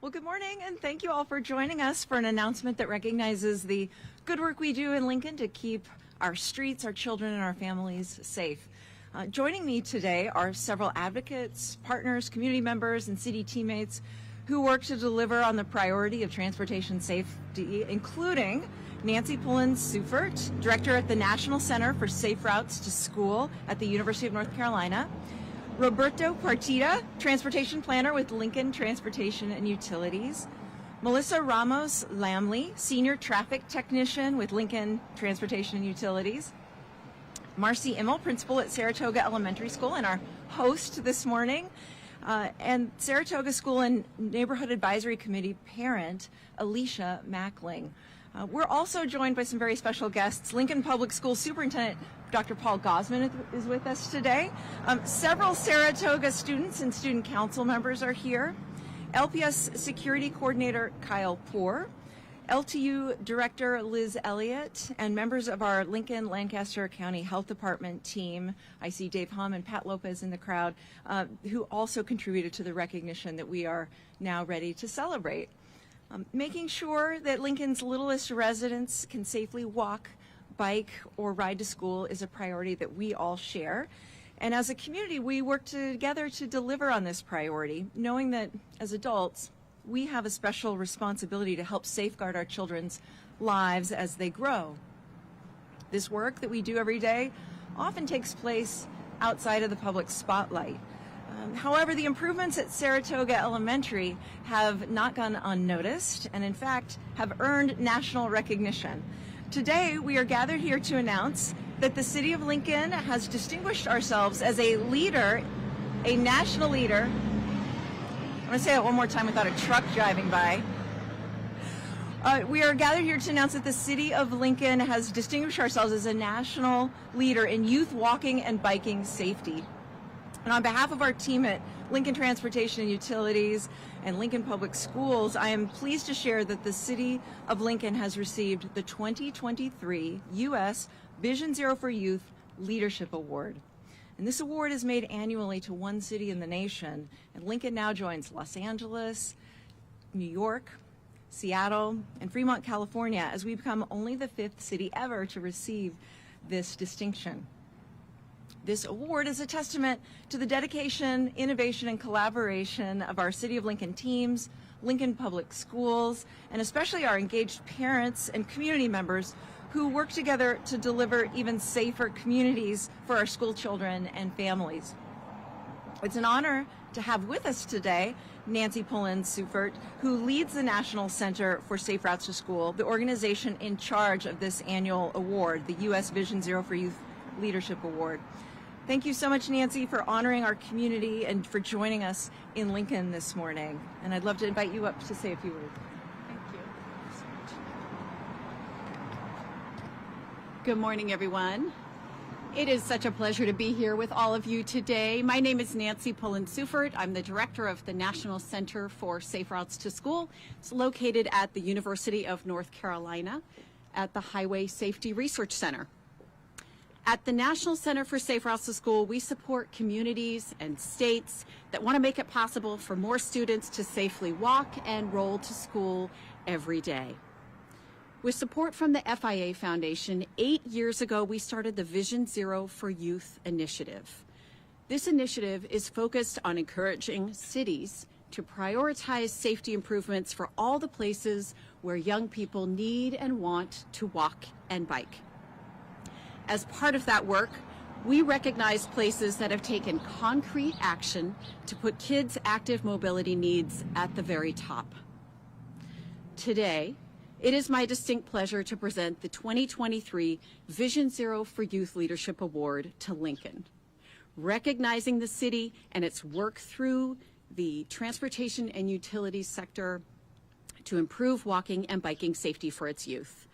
Well, good morning, and thank you all for joining us for an announcement that recognizes the good work we do in Lincoln to keep our streets, our children, and our families safe. Joining me today are several advocates, partners, community members, and city teammates who work to deliver on the priority of transportation safety, including Nancy Pullen-Sufert, Director at the National Center for Safe Routes to School at the University of North Carolina, Roberto Partida, Transportation Planner with Lincoln Transportation and Utilities, Melissa Ramos Lambley, Senior Traffic Technician with Lincoln Transportation and Utilities, Marcyimmel, Principal at Saratoga Elementary School and our host this morning, and Saratoga School and Neighborhood Advisory Committee parent, Alicia Mackling. We're also joined by some very special guests. Lincoln Public School Superintendent Dr. Paul Gosman is with us today. Several Saratoga students and student council members are here. LPS Security Coordinator Kyle Poor, LTU Director Liz Elliott, and members of our Lincoln Lancaster County Health Department team. I see Dave Hum and Pat Lopez in the crowd, who also contributed to the recognition that we are now ready to celebrate. Making sure that Lincoln's littlest residents can safely walk, bike, or ride to school is a priority that we all share. And as a community, we work together to deliver on this priority, knowing that as adults, we have a special responsibility to help safeguard our children's lives as they grow. This work that we do every day often takes place outside of the public spotlight. However, the improvements at Saratoga Elementary have not gone unnoticed and, in fact, have earned national recognition. Today, we are gathered here to announce that the City of Lincoln has distinguished ourselves as a leader, a national leader. I'm going to say it one more time without a truck driving by. We are gathered here to announce that the City of Lincoln has distinguished ourselves as a national leader in youth walking and biking safety. And on behalf of our team at Lincoln Transportation and Utilities and Lincoln Public Schools, I am pleased to share that the City of Lincoln has received the 2023 U.S. Vision Zero for Youth Leadership Award. And this award is made annually to one city in the nation, and Lincoln now joins Los Angeles, New York, Seattle, and Fremont, California, as we become only the 5th city ever to receive this distinction. This award is a testament to the dedication, innovation, and collaboration of our City of Lincoln teams, Lincoln Public Schools, and especially our engaged parents and community members who work together to deliver even safer communities for our school children and families. It's an honor to have with us today Nancy Pullen-Sufert, who leads the National Center for Safe Routes to School, the organization in charge of this annual award, the U.S. Vision Zero for Youth Leadership Award. Thank you so much, Nancy, for honoring our community and for joining us in Lincoln this morning. And I'd love to invite you up to say a few words. Thank you so much. Good morning, everyone. It is such a pleasure to be here with all of you today. My name is Nancy Pullen-Sufert. I'm the director of the National Center for Safe Routes to School. It's located at the University of North Carolina at the Highway Safety Research Center. At the National Center for Safe Routes to School, we support communities and states that want to make it possible for more students to safely walk and roll to school every day. With support from the FIA Foundation, 8 years ago, we started the Vision Zero for Youth initiative. This initiative is focused on encouraging cities to prioritize safety improvements for all the places where young people need and want to walk and bike. As part of that work, we recognize places that have taken concrete action to put kids' active mobility needs at the very top. Today, it is my distinct pleasure to present the 2023 Vision Zero for Youth Leadership Award to Lincoln, recognizing the city and its work through the transportation and utilities sector to improve walking and biking safety for its youth.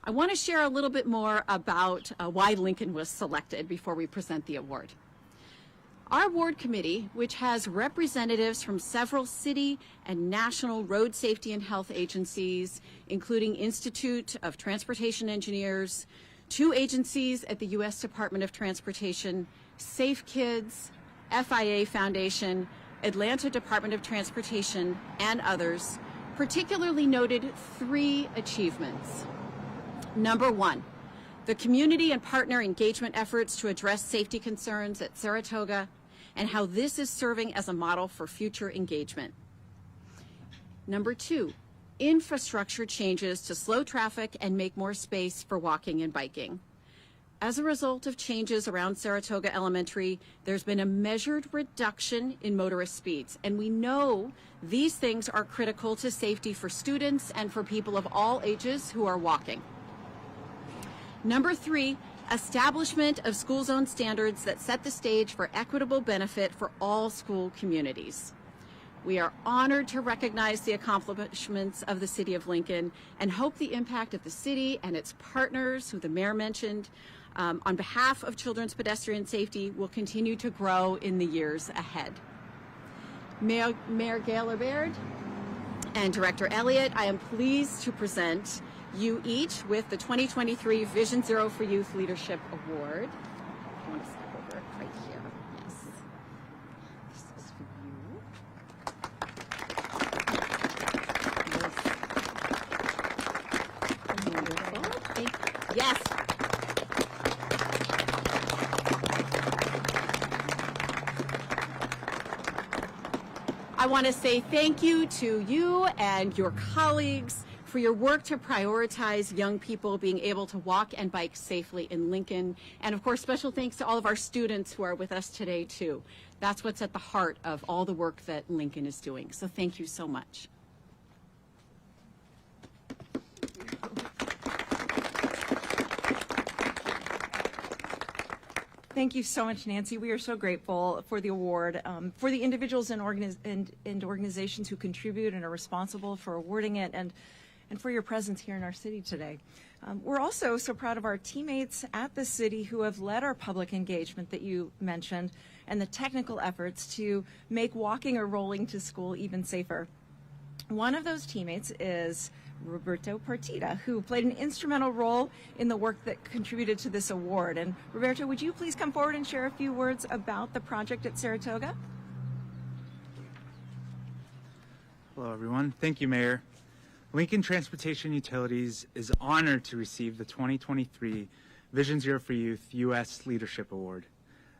I want to share a little bit more about why Lincoln was selected before we present the award. Our award committee, which has representatives from several city and national road safety and health agencies, including Institute of Transportation Engineers, 2 agencies at the U.S. Department of Transportation, Safe Kids, FIA Foundation, Atlanta Department of Transportation, and others, particularly noted 3 achievements. Number 1, the community and partner engagement efforts to address safety concerns at Saratoga and how this is serving as a model for future engagement. Number 2, infrastructure changes to slow traffic and make more space for walking and biking. As a result of changes around Saratoga Elementary, there's been a measured reduction in motorist speeds, and we know these things are critical to safety for students and for people of all ages who are walking. Number 3, establishment of school zone standards that set the stage for equitable benefit for all school communities. We are honored to recognize the accomplishments of the City of Lincoln and hope the impact of the city and its partners, who the mayor mentioned, on behalf of children's pedestrian safety will continue to grow in the years ahead. Mayor Gail Baird and Director Elliott, I am pleased to present you each with the 2023 Vision Zero for Youth Leadership Award. I want to step over right here. Yes. This is for you. Wonderful. Thank you. Yes. I want to say thank you to you and your colleagues for your work to prioritize young people being able to walk and bike safely in Lincoln. And of course, special thanks to all of our students who are with us today too. That's what's at the heart of all the work that Lincoln is doing. So thank you so much. Thank you so much, Nancy. We are so grateful for the award, for the individuals and organizations who contribute and are responsible for awarding it, and for your presence here in our city today. We're also so proud of our teammates at the city who have led our public engagement that you mentioned and the technical efforts to make walking or rolling to school even safer. One of those teammates is Roberto Partida, who played an instrumental role in the work that contributed to this award. And Roberto, would you please come forward and share a few words about the project at Saratoga? Hello, everyone. Thank you, Mayor. Lincoln Transportation Utilities is honored to receive the 2023 Vision Zero for Youth U.S. Leadership Award.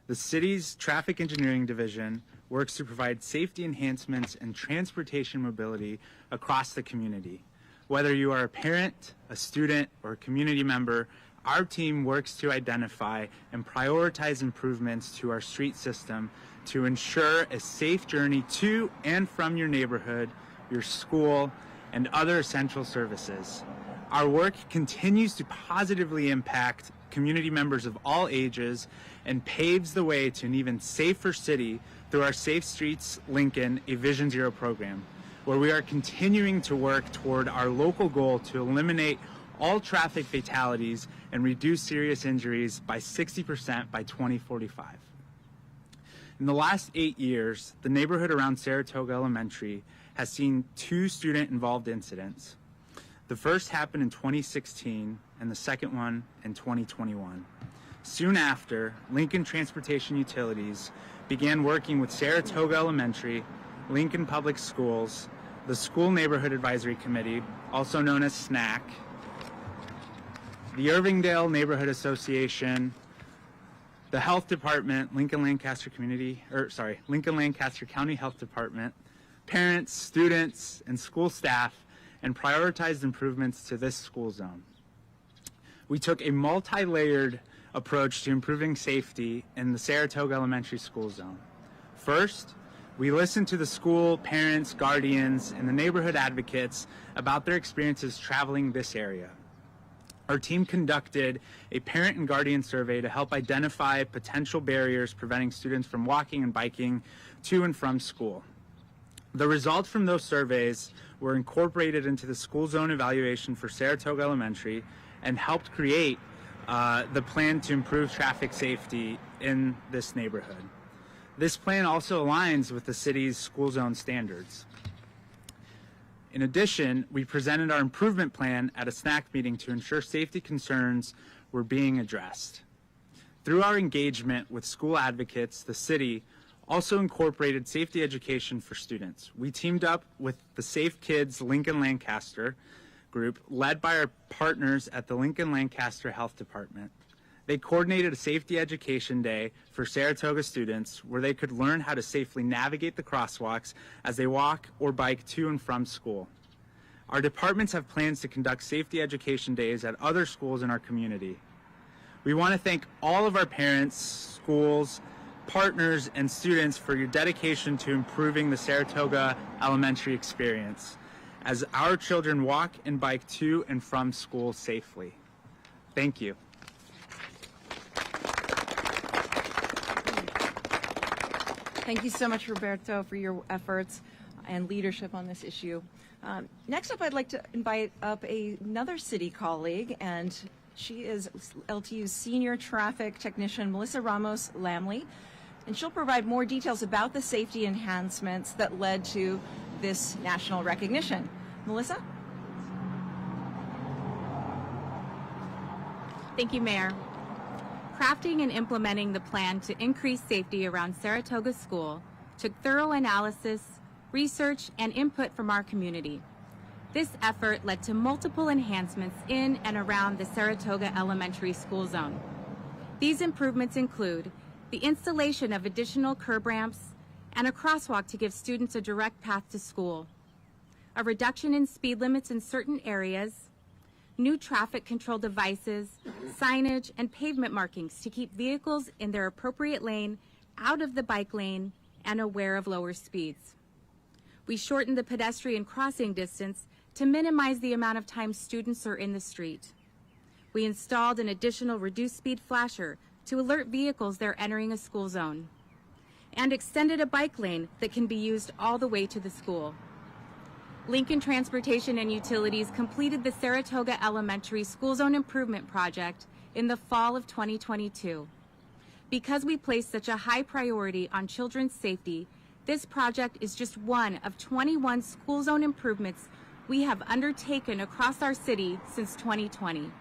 The city's Traffic Engineering Division works to provide safety enhancements and transportation mobility across the community. Whether you are a parent, a student, or a community member, our team works to identify and prioritize improvements to our street system to ensure a safe journey to and from your neighborhood, your school, and other essential services. Our work continues to positively impact community members of all ages and paves the way to an even safer city through our Safe Streets Lincoln, a Vision Zero program, where we are continuing to work toward our local goal to eliminate all traffic fatalities and reduce serious injuries by 60% by 2045. In the last 8 years, the neighborhood around Saratoga Elementary has seen 2 student-involved incidents. The first happened in 2016 and the second one in 2021. Soon after, Lincoln Transportation Utilities began working with Saratoga Elementary, Lincoln Public Schools, the School Neighborhood Advisory Committee, also known as SNAC, the Irvingdale Neighborhood Association, the Health Department, Lincoln Lancaster County Health Department, parents, students, and school staff, and prioritized improvements to this school zone. We took a multi-layered approach to improving safety in the Saratoga Elementary School zone. First, we listened to the school, parents, guardians, and the neighborhood advocates about their experiences traveling this area. Our team conducted a parent and guardian survey to help identify potential barriers preventing students from walking and biking to and from school. The results from those surveys were incorporated into the school zone evaluation for Saratoga Elementary and helped create the plan to improve traffic safety in this neighborhood. This plan also aligns with the city's school zone standards. In addition, we presented our improvement plan at a SNAC meeting to ensure safety concerns were being addressed. Through our engagement with school advocates, the city also incorporated safety education for students. We teamed up with the Safe Kids Lincoln Lancaster group, led by our partners at the Lincoln Lancaster Health Department. They coordinated a safety education day for Saratoga students where they could learn how to safely navigate the crosswalks as they walk or bike to and from school. Our departments have plans to conduct safety education days at other schools in our community. We want to thank all of our parents, schools, partners, and students for your dedication to improving the Saratoga elementary experience as our children walk and bike to and from school safely. Thank you. Thank you so much, Roberto, for your efforts and leadership on this issue. Next up, I'd like to invite up another city colleague, and she is LTU's Senior Traffic Technician, Melissa Ramos Lambley, and she'll provide more details about the safety enhancements that led to this national recognition. Melissa? Thank you, Mayor. Crafting and implementing the plan to increase safety around Saratoga School took thorough analysis, research, and input from our community. This effort led to multiple enhancements in and around the Saratoga Elementary School zone. These improvements include the installation of additional curb ramps and a crosswalk to give students a direct path to school, a reduction in speed limits in certain areas, new traffic control devices, signage, and pavement markings to keep vehicles in their appropriate lane, out of the bike lane, and aware of lower speeds. We shortened the pedestrian crossing distance to minimize the amount of time students are in the street. We installed an additional reduced speed flasher to alert vehicles they're entering a school zone, and extended a bike lane that can be used all the way to the school. Lincoln Transportation and Utilities completed the Saratoga Elementary School Zone Improvement Project in the fall of 2022. Because we place such a high priority on children's safety, this project is just one of 21 school zone improvements we have undertaken across our city since 2020.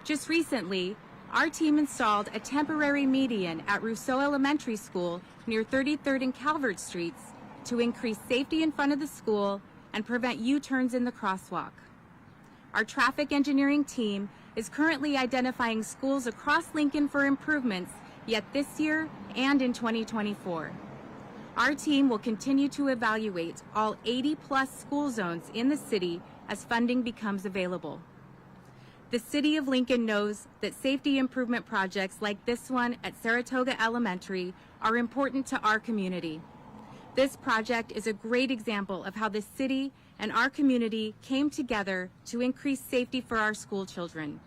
Just recently, our team installed a temporary median at Rousseau Elementary School near 33rd and Calvert Streets to increase safety in front of the school and prevent U-turns in the crosswalk. Our traffic engineering team is currently identifying schools across Lincoln for improvements yet this year and in 2024. Our team will continue to evaluate all 80+ school zones in the city as funding becomes available. The City of Lincoln knows that safety improvement projects like this one at Saratoga Elementary are important to our community. This project is a great example of how the city and our community came together to increase safety for our school children.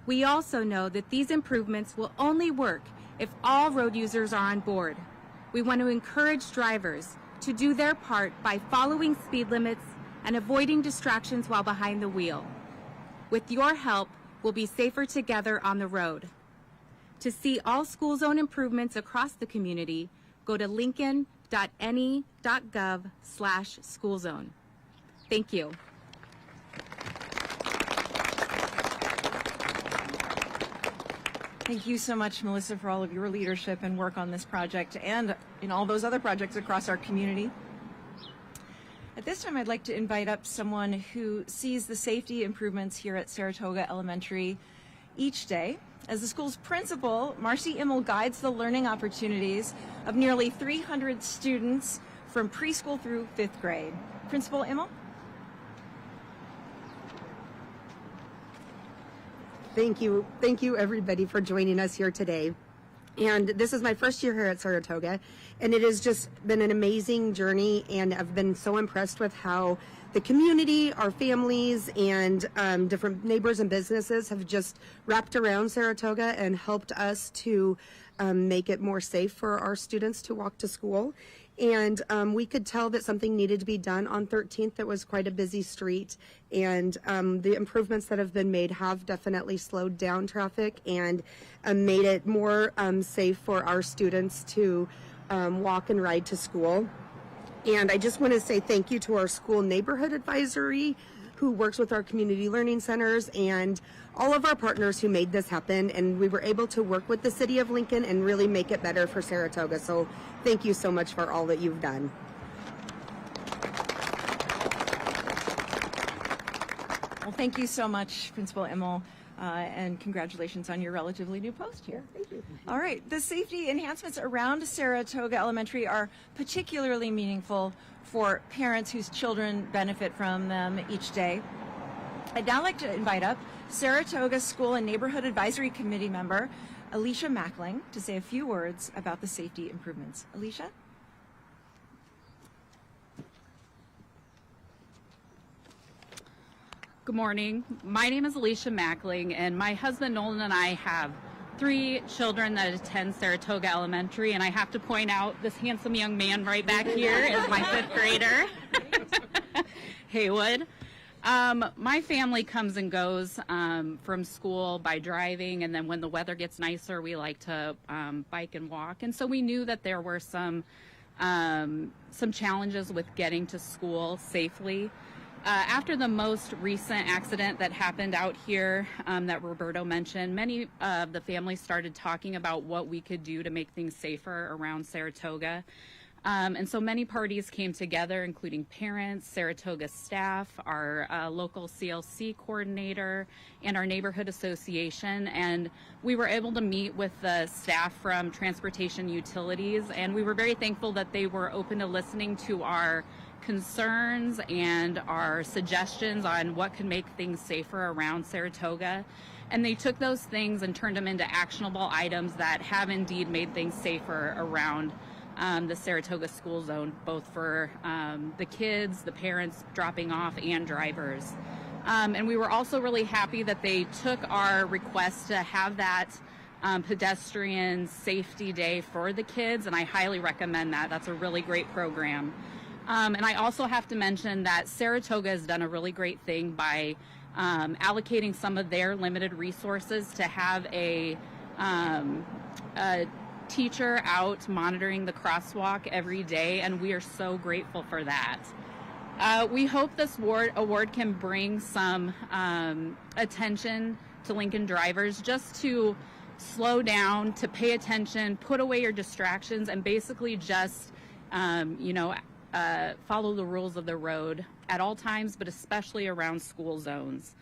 We also know that these improvements will only work if all road users are on board. We want to encourage drivers to do their part by following speed limits and avoiding distractions while behind the wheel. With your help, we'll be safer together on the road. To see all school zone improvements across the community, go to lincoln.ne.gov/schoolzone. Thank you. Thank you so much, Melissa, for all of your leadership and work on this project and in all those other projects across our community. At this time, I'd like to invite up someone who sees the safety improvements here at Saratoga Elementary each day. As the school's principal, Marcyimmel guides the learning opportunities of nearly 300 students from preschool through 5th grade. Principal Immel? Thank you everybody for joining us here today. And this is my first year here at Saratoga, and it has just been an amazing journey, and I've been so impressed with how the community, our families, and different neighbors and businesses have just wrapped around Saratoga and helped us to make it more safe for our students to walk to school. And we could tell that something needed to be done on 13th. That was quite a busy street, and the improvements that have been made have definitely slowed down traffic and made it more safe for our students to walk and ride to school. And I just want to say thank you to our school neighborhood advisory who works with our community learning centers, and all of our partners who made this happen. And we were able to work with the City of Lincoln and really make it better for Saratoga. So thank you so much for all that you've done. Well, thank you so much, Principal Immel, and congratulations on your relatively new post here. Thank you. All right, the safety enhancements around Saratoga Elementary are particularly meaningful for parents whose children benefit from them each day. I'd now like to invite up Saratoga School and Neighborhood Advisory Committee member Alicia Mackling to say a few words about the safety improvements. Alicia? Good morning. My name is Alicia Mackling, and my husband Nolan and I have 3 children that attend Saratoga Elementary, and I have to point out this handsome young man right back here is my 5th grader, Haywood. My family comes and goes from school by driving, and then when the weather gets nicer, we like to bike and walk. And so we knew that there were some challenges with getting to school safely. After the most recent accident that happened out here that Roberto mentioned, many of the families started talking about what we could do to make things safer around Saratoga. And so many parties came together, including parents, Saratoga staff, our local CLC coordinator, and our neighborhood association. And we were able to meet with the staff from Transportation Utilities, and we were very thankful that they were open to listening to our concerns and our suggestions on what could make things safer around Saratoga. And they took those things and turned them into actionable items that have indeed made things safer around the Saratoga school zone, both for the kids, the parents dropping off, and drivers. And we were also really happy that they took our request to have that pedestrian safety day for the kids, and I highly recommend that. That's a really great program. And I also have to mention that Saratoga has done a really great thing by allocating some of their limited resources to have a teacher out monitoring the crosswalk every day, and we are so grateful for that. We hope this award can bring some attention to Lincoln drivers, just to slow down, to pay attention, put away your distractions, and basically just follow the rules of the road at all times, but especially around school zones.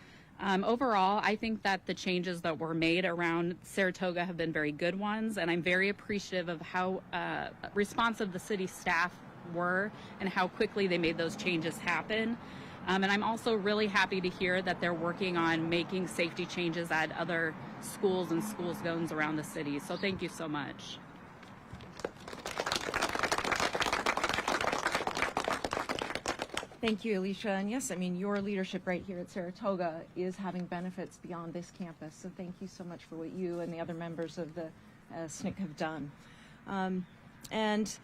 Overall, I think that the changes that were made around Saratoga have been very good ones, and I'm very appreciative of how responsive the city staff were and how quickly they made those changes happen. And I'm also really happy to hear that they're working on making safety changes at other schools and school zones around the city. So thank you so much. Thank you, Alicia. And yes, I mean, your leadership right here at Saratoga is having benefits beyond this campus. So thank you so much for what you and the other members of the SNCC have done. And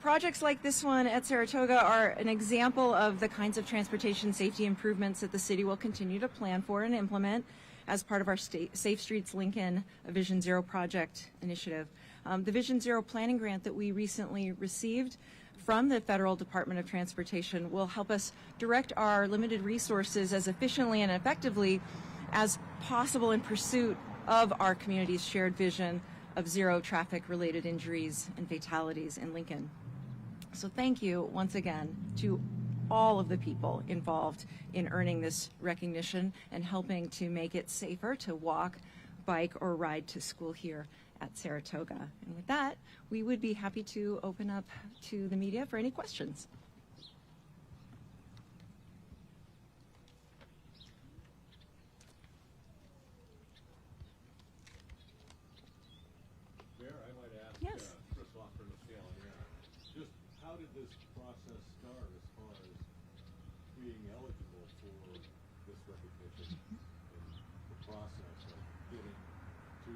projects like this one at Saratoga are an example of the kinds of transportation safety improvements that the city will continue to plan for and implement as part of our Safe Streets Lincoln Vision Zero project initiative. The Vision Zero planning grant that we recently received from the Federal Department of Transportation will help us direct our limited resources as efficiently and effectively as possible in pursuit of our community's shared vision of zero traffic-related injuries and fatalities in Lincoln. So thank you once again to all of the people involved in earning this recognition and helping to make it safer to walk, bike, or ride to school here at Saratoga. And with that, we would be happy to open up to the media for any questions. Mayor, I might ask, Yes. first off, for the scale here, just how did this process start as far as being eligible for this recognition and the process of getting to a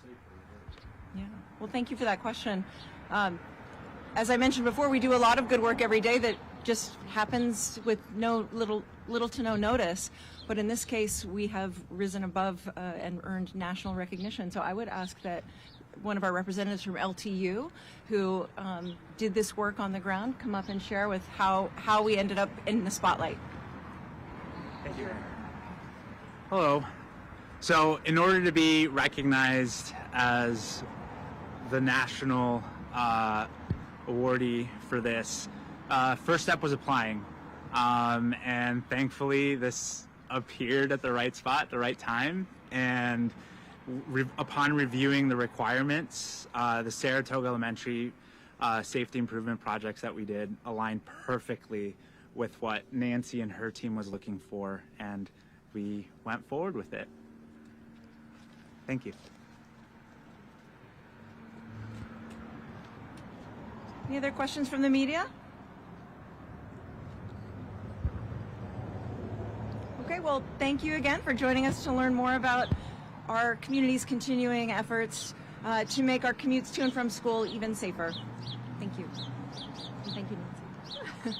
safer area? Yeah. Well, thank you for that question. As I mentioned before, we do a lot of good work every day that just happens with little to no notice. But in this case, we have risen above and earned national recognition. So I would ask that one of our representatives from LTU, who did this work on the ground, come up and share with how we ended up in the spotlight. Thank you. Hello. So in order to be recognized as the national awardee for this, first step was applying. And thankfully this appeared at the right spot, the right time. And upon reviewing the requirements, the Saratoga Elementary safety improvement projects that we did aligned perfectly with what Nancy and her team was looking for, and we went forward with it. Thank you. Any other questions from the media? Okay, well, thank you again for joining us to learn more about our community's continuing efforts to make our commutes to and from school even safer. Thank you. And thank you, Nancy.